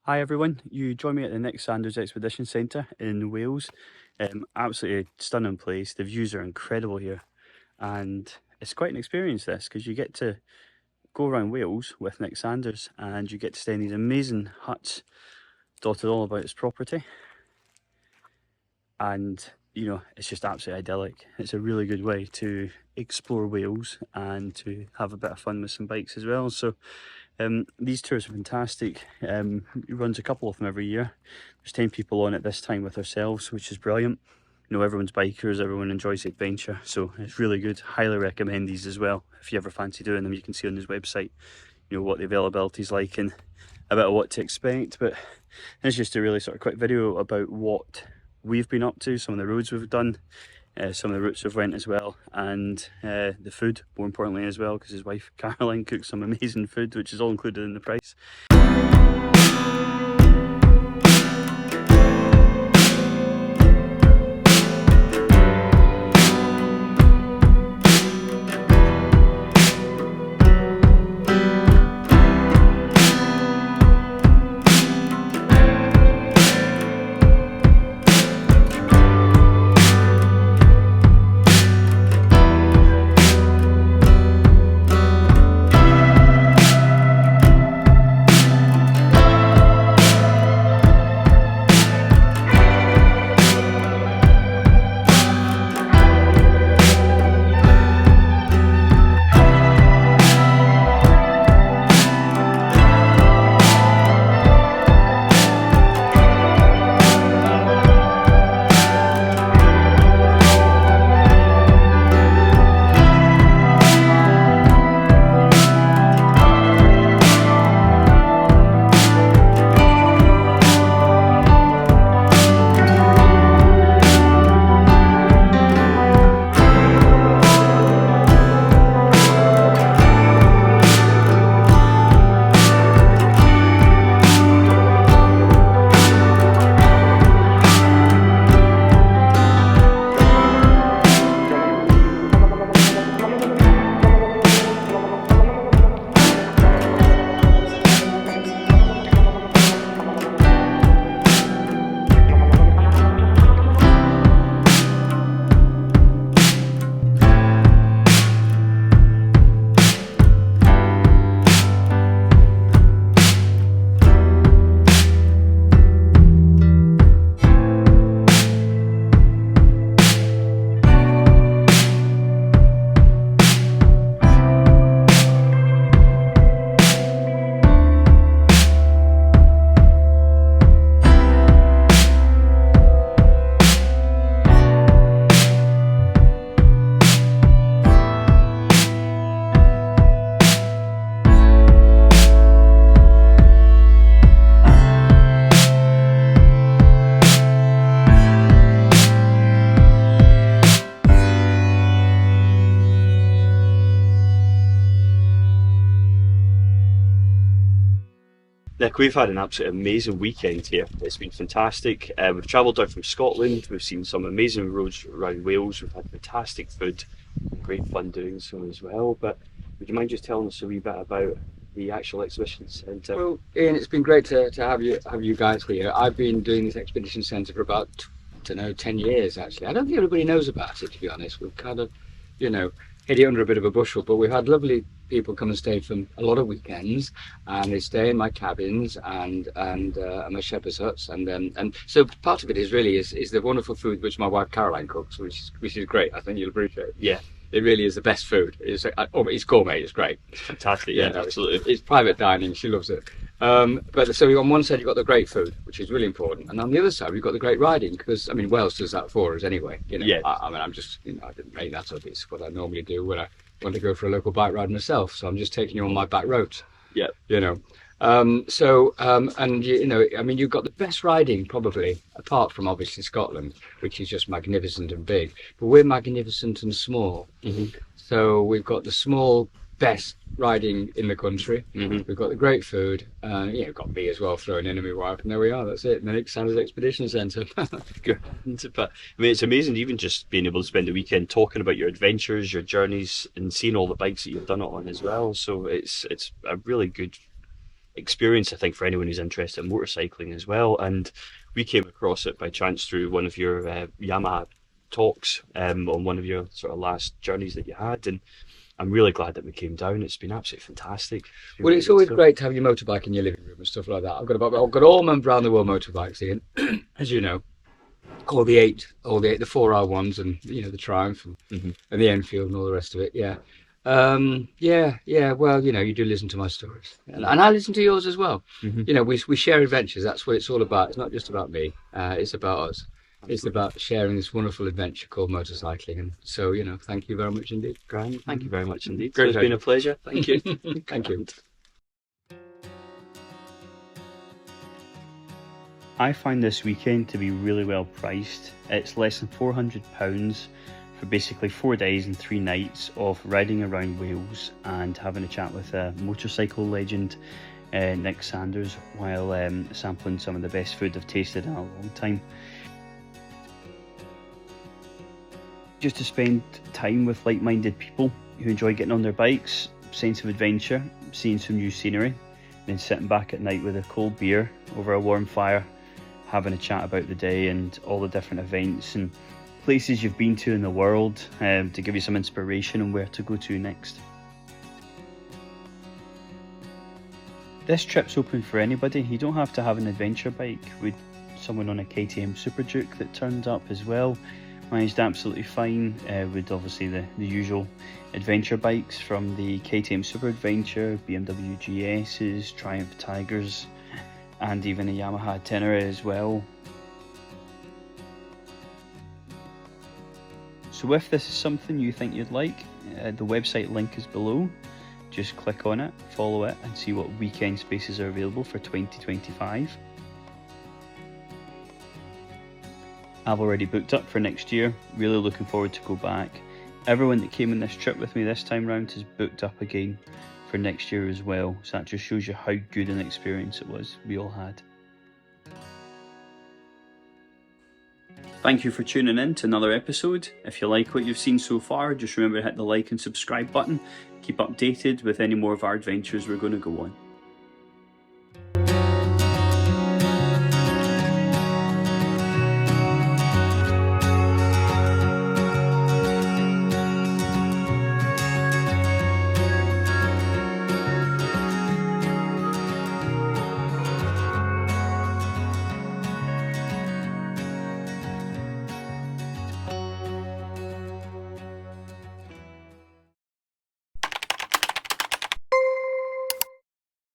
Hi everyone, you join me at the Nick Sanders Expedition Centre in Wales. Absolutely stunning place, the views are incredible here and it's quite an experience this because you get to go around Wales with Nick Sanders and you get to stay in these amazing huts dotted all about his property, and you know, it's just absolutely idyllic. It's a really good way to explore Wales and to have a bit of fun with some bikes as well. So these tours are fantastic. He runs a couple of them every year. There's 10 people on at this time with ourselves, which is brilliant. You know, everyone's bikers, everyone enjoys the adventure, so it's really good. Highly recommend these as well. If you ever fancy doing them, you can see on his website, you know, what the availability is like and a bit of what to expect. But it's just a really sort of quick video about what we've been up to, some of the roads we've done, some of the routes we've went as well, and the food, more importantly as well, because his wife Caroline cooks some amazing food, which is all included in the price. Nick, we've had an absolutely amazing weekend here. It's been fantastic. We've travelled down from Scotland, we've seen some amazing roads around Wales, we've had fantastic food, and great fun doing so as well. But would you mind just telling us a wee bit about the actual exhibition centre? Well, Ian, it's been great to have you guys here. I've been doing this exhibition centre for about, I don't know, 10 years actually. I don't think everybody knows about it, to be honest. We've kind of, you know, hid it under a bit of a bushel, but we've had lovely people come and stay for a lot of weekends, and they stay in my cabins and my shepherd's huts, and so part of it is really is the wonderful food which my wife Caroline cooks, which is great. I think you'll appreciate it. Yeah, it really is the best food. It's gourmet. It's great. it's fantastic. Yeah, absolutely. It's private dining. She loves it. But so on one side you've got the great food, which is really important, and on the other side we've got the great riding, because I mean Wales does that for us anyway. You know, Yeah. I mean I'm just, you know, I didn't make that up. It's what I normally do when I want to go for a local bike ride myself. So I'm just taking you on my back roads. Yeah. You know. And you know, I mean, you've got the best riding probably, apart from obviously Scotland, which is just magnificent and big. But we're magnificent and small. Mm-hmm. So we've got the small best riding in the country. Mm-hmm. We've got the great food. We've got me as well thrown in, and my wife, and there we are. That's it. The Nick Sanders Expedition Centre. Good. But I mean, it's amazing even just being able to spend a weekend talking about your adventures, your journeys, and seeing all the bikes that you've done it on as well. So it's a really good experience, I think, for anyone who's interested in motorcycling as well. And we came across it by chance through one of your Yamaha talks on one of your sort of last journeys that you had, and I'm really glad that we came down. It's been absolutely fantastic. Well, it's always great to have your motorbike in your living room and stuff like that. I've got all my round the world motorbikes here, as you know, all the 4R1s, and the Triumph and the Enfield and all the rest of it. Yeah. Yeah. Well, you do listen to my stories, and I listen to yours as well. We share adventures. That's what it's all about. It's not just about me. It's about us. It's about sharing this wonderful adventure called motorcycling. And so, thank you very much indeed. Graham, thank you very much indeed. Great It's been a pleasure. Thank you. Thank you. I find this weekend to be really well priced. It's less than £400 for basically 4 days and 3 nights of riding around Wales and having a chat with a motorcycle legend, Nick Sanders, while sampling some of the best food I've tasted in a long time. Just to spend time with like-minded people who enjoy getting on their bikes, sense of adventure, seeing some new scenery, then sitting back at night with a cold beer over a warm fire, having a chat about the day and all the different events and places you've been to in the world, to give you some inspiration on where to go to next. This trip's open for anybody. You don't have to have an adventure bike. With someone on a KTM Super Duke that turned up as well, managed absolutely fine, with obviously the usual adventure bikes from the KTM Super Adventure, BMW GS's, Triumph Tigers, and even a Yamaha Tenere as well. So if this is something you think you'd like, the website link is below. Just click on it, follow it, and see what weekend spaces are available for 2025. I've already booked up for next year, really looking forward to go back. Everyone that came on this trip with me this time round has booked up again for next year as well, so that just shows you how good an experience it was we all had. Thank you for tuning in to another episode. If you like what you've seen so far, just remember to hit the like and subscribe button. Keep updated with any more of our adventures we're going to go on.